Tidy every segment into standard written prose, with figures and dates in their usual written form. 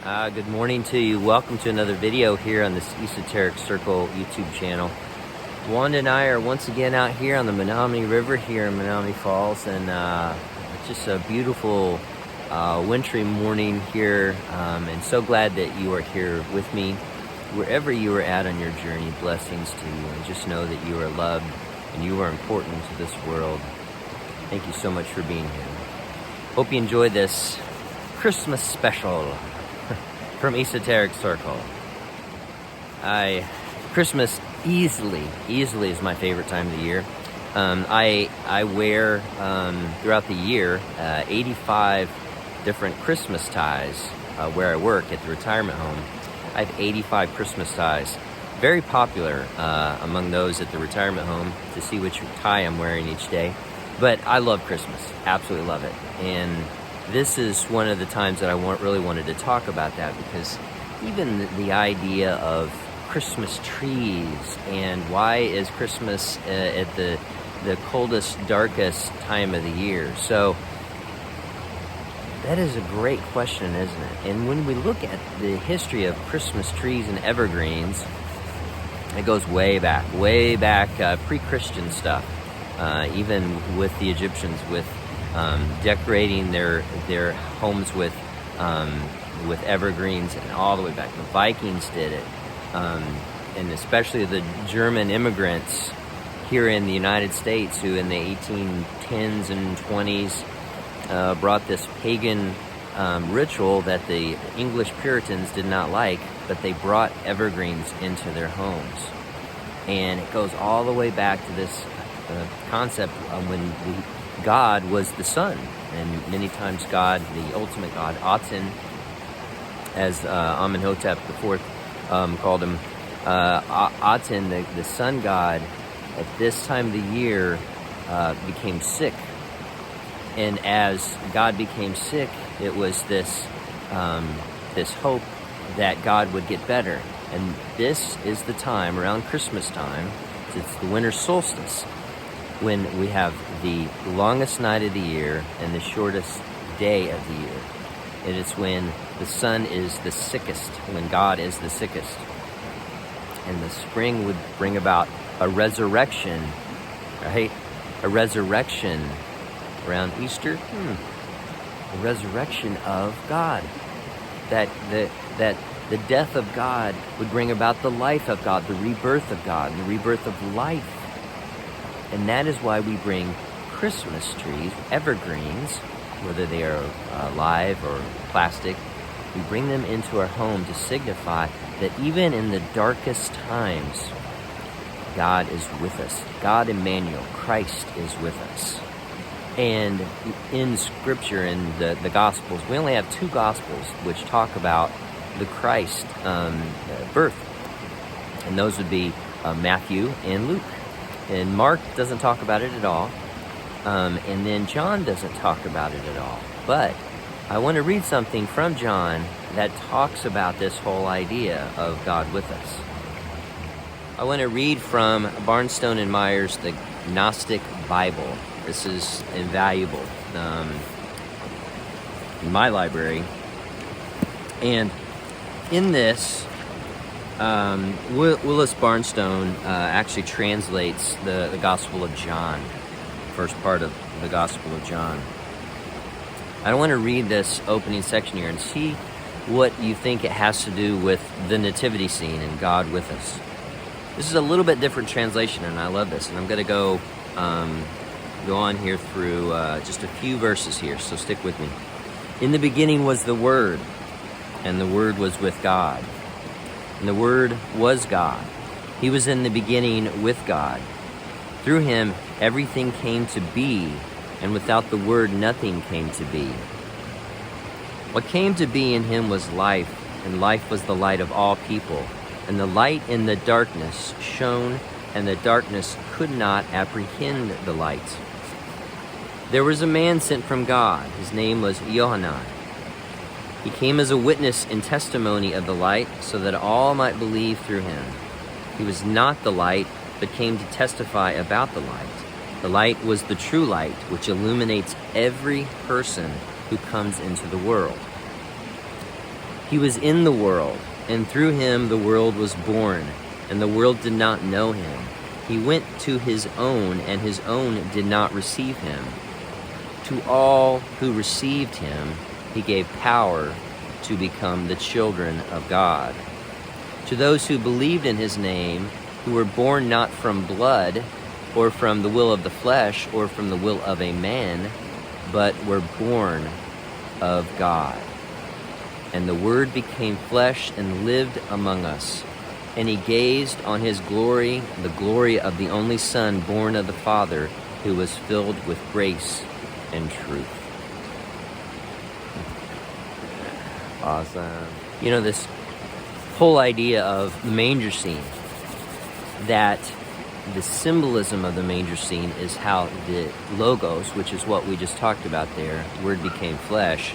Good morning to you. Welcome to another video here on this Esoteric Circle YouTube channel. Wanda and I are once again out here on the Menominee River here in Menominee Falls, and it's just a beautiful wintry morning here, and so glad that you are here with me. Wherever you are at on your journey, blessings to you, and just know that you are loved and you are important to this world. Thank you so much for being here. Hope you enjoy this Christmas special from Esoteric Circle. Christmas easily is my favorite time of the year. I wear throughout the year 85 different Christmas ties where I work at the retirement home. I have 85 Christmas ties. Very popular among those at the retirement home to see which tie I'm wearing each day. But I love Christmas, absolutely love it. And this is one of the times that I really wanted to talk about that, because even the idea of Christmas trees and why is Christmas at the coldest, darkest time of the year. So that is a great question, isn't it? And when we look at the history of Christmas trees and evergreens, it goes way back, pre-Christian stuff, even with the Egyptians, with decorating their homes with evergreens, and all the way back. The Vikings did it, and especially the German immigrants here in the United States, who in the 1810s and 20s brought this pagan ritual that the English Puritans did not like, but they brought evergreens into their homes. And it goes all the way back to this concept when God was the sun, and many times God, the ultimate God, Aten, as Amenhotep IV called him, Aten, the sun god, at this time of the year became sick. And as God became sick, it was this hope that God would get better. And this is the time, around Christmas time, it's the winter solstice, when we have the longest night of the year and the shortest day of the year. And it's when the sun is the sickest, when God is the sickest. And the spring would bring about a resurrection, right? A resurrection around Easter. A resurrection of God. That the death of God would bring about the life of God, the rebirth of God, and the rebirth of life. And that is why we bring Christmas trees, evergreens, whether they are live or plastic. We bring them into our home to signify that even in the darkest times, God is with us. God Emmanuel, Christ is with us. And in Scripture, in the Gospels, we only have two Gospels which talk about the Christ birth. And those would be Matthew and Luke. And Mark doesn't talk about it at all. And then John doesn't talk about it at all. But I want to read something from John that talks about this whole idea of God with us. I want to read from Barnstone and Myers, the Gnostic Bible. This is invaluable in my library. And in this, Willis Barnstone actually translates the Gospel of John, first part of the Gospel of John. I want to read this opening section here and see what you think it has to do with the nativity scene and God with us. This is a little bit different translation, and I love this. And I'm going to go on here through just a few verses here, so stick with me. In the beginning was the Word, and the Word was with God. And the Word was God. He was in the beginning with God. Through him everything came to be, and without the Word nothing came to be. What came to be in him was life, and life was the light of all people. And the light in the darkness shone, and the darkness could not apprehend the light. There was a man sent from God. His name was Yohanan. He came as a witness and testimony of the light, so that all might believe through him. He was not the light, but came to testify about the light. The light was the true light, which illuminates every person who comes into the world. He was in the world, and through him the world was born, and the world did not know him. He went to his own, and his own did not receive him. To all who received him, he gave power to become the children of God. To those who believed in his name, who were born not from blood, or from the will of the flesh, or from the will of a man, but were born of God. And the Word became flesh and lived among us. And he gazed on his glory, the glory of the only Son born of the Father, who was filled with grace and truth. Awesome. You know, this whole idea of the manger scene, that the symbolism of the manger scene is how the Logos, which is what we just talked about there, Word became flesh,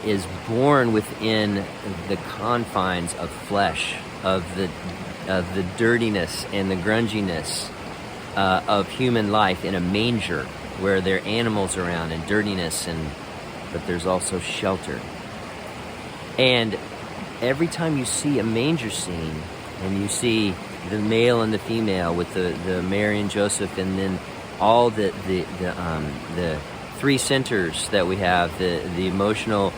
is born within the confines of flesh, of the dirtiness and the grunginess of human life in a manger where there are animals around and dirtiness, but there's also shelter. And every time you see a manger scene and you see the male and the female with the Mary and Joseph, and then all the three centers that we have, the emotional,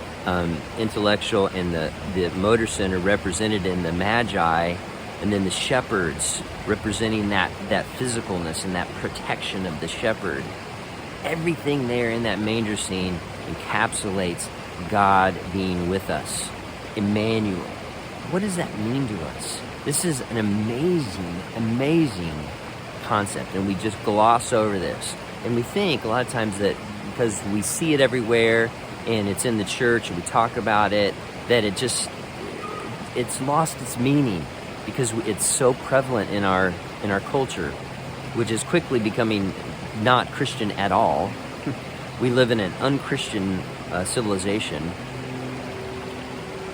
intellectual, and the motor center represented in the Magi, and then the shepherds representing that physicalness and that protection of the shepherd. Everything there in that manger scene encapsulates God being with us. Emmanuel. What does that mean to us? This is an amazing, amazing concept, and we just gloss over this. And we think a lot of times that because we see it everywhere and it's in the church and we talk about it, that it's lost its meaning because it's so prevalent in our culture, which is quickly becoming not Christian at all. We live in an unchristian civilization,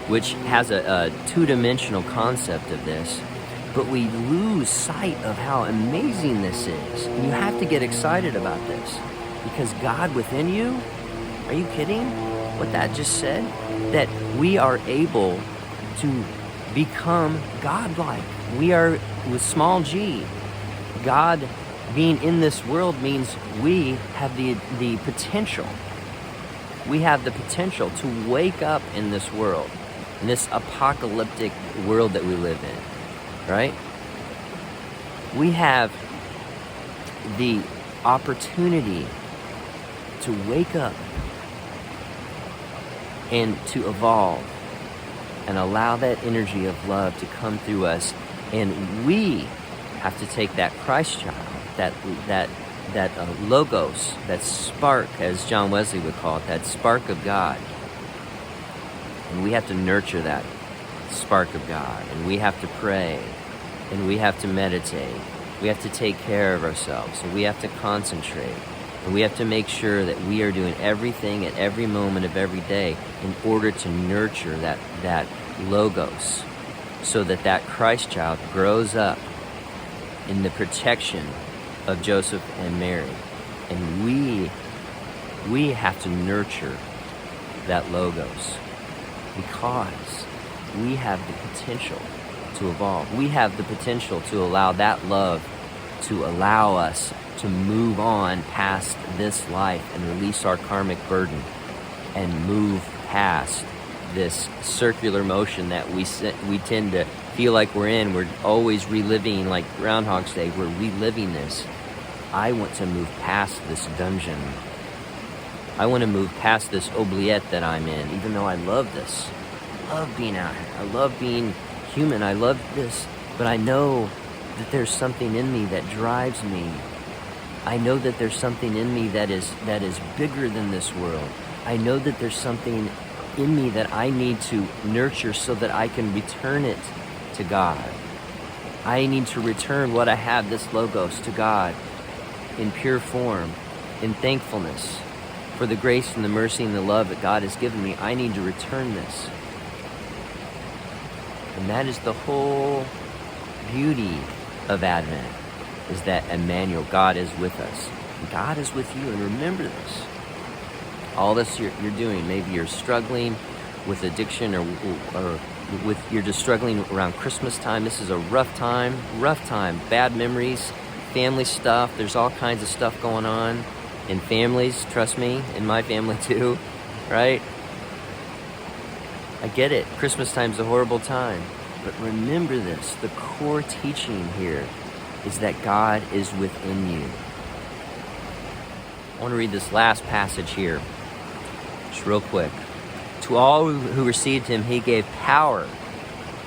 which has a two-dimensional concept of this, but we lose sight of how amazing this is. And you have to get excited about this, because God within you, are you kidding what that just said? That we are able to become godlike. We are, with small g, God being in this world means we have the potential. We have the potential to wake up in this world, in this apocalyptic world that we live in, right? We have the opportunity to wake up and to evolve and allow that energy of love to come through us. And we have to take that Christ child, that logos, that spark, as John Wesley would call it, that spark of God. And we have to nurture that spark of God. And we have to pray. And we have to meditate. We have to take care of ourselves. And we have to concentrate. And we have to make sure that we are doing everything at every moment of every day in order to nurture that logos, so that Christ child grows up in the protection of Joseph and Mary. And we have to nurture that logos, because we have the potential to evolve. We have the potential to allow that love to allow us to move on past this life and release our karmic burden and move past this circular motion that we tend to feel like we're in. We're always reliving, like Groundhog's Day, we're reliving this. I want to move past this dungeon. I want to move past this oubliette that I'm in, even though I love this. I love being out here. I love being human. I love this. But I know that there's something in me that drives me. I know that there's something in me that is bigger than this world. I know that there's something in me that I need to nurture so that I can return it to God. I need to return what I have, this logos, to God in pure form, in thankfulness for the grace and the mercy and the love that God has given me. I need to return this. And that is the whole beauty of Advent, is that Emmanuel, God is with us. God is with you, and remember this. All this you're doing, maybe you're struggling with addiction, or with you're just struggling around Christmas time. This is a rough time, bad memories, family stuff. There's all kinds of stuff going on in families, trust me, in my family too, right? I get it, Christmas time's a horrible time, but remember this, the core teaching here is that God is within you. I want to read this last passage here, just real quick. To all who received him, he gave power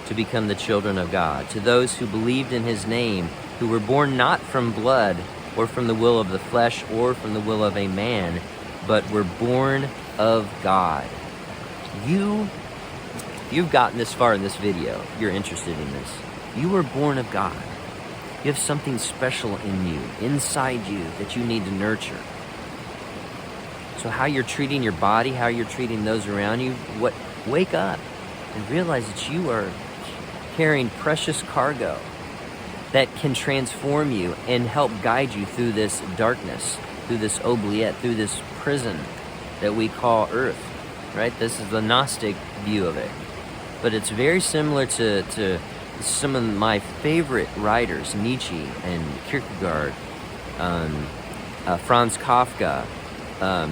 to become the children of God. To those who believed in his name, who were born not from blood, or from the will of the flesh, or from the will of a man, but were born of God. You've gotten this far in this video. You're interested in this. You were born of God. You have something special in you, inside you, that you need to nurture. So how you're treating your body, how you're treating those around you, wake up and realize that you are carrying precious cargo that can transform you and help guide you through this darkness, through this oubliette, through this prison that we call Earth, right? This is the Gnostic view of it. But it's very similar to some of my favorite writers, Nietzsche and Kierkegaard, Franz Kafka,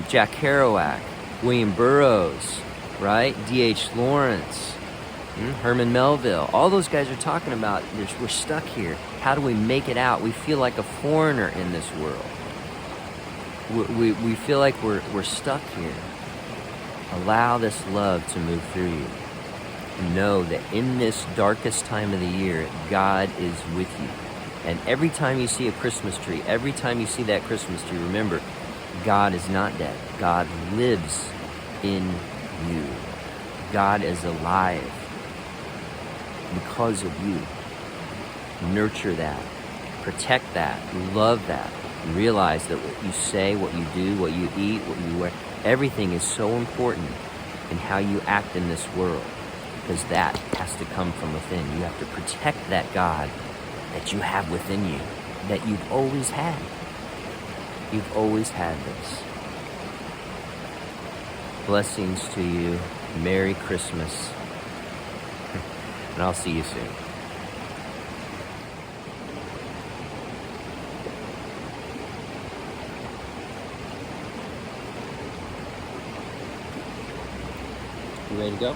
Jack Kerouac, William Burroughs, right? D.H. Lawrence, Herman Melville. All those guys are talking about, we're stuck here. How do we make it out? We feel like a foreigner in this world. We feel like we're stuck here. Allow this love to move through you. Know that in this darkest time of the year, God is with you. And every time you see a Christmas tree, every time you see that Christmas tree, remember, God is not dead. God lives in you. God is alive because of you. Nurture that. Protect that. Love that. And realize that what you say, what you do, what you eat, what you wear, everything is so important in how you act in this world. Because that has to come from within. You have to protect that God that you have within you, that you've always had. You've always had this. Blessings to you. Merry Christmas. And I'll see you soon. You ready to go?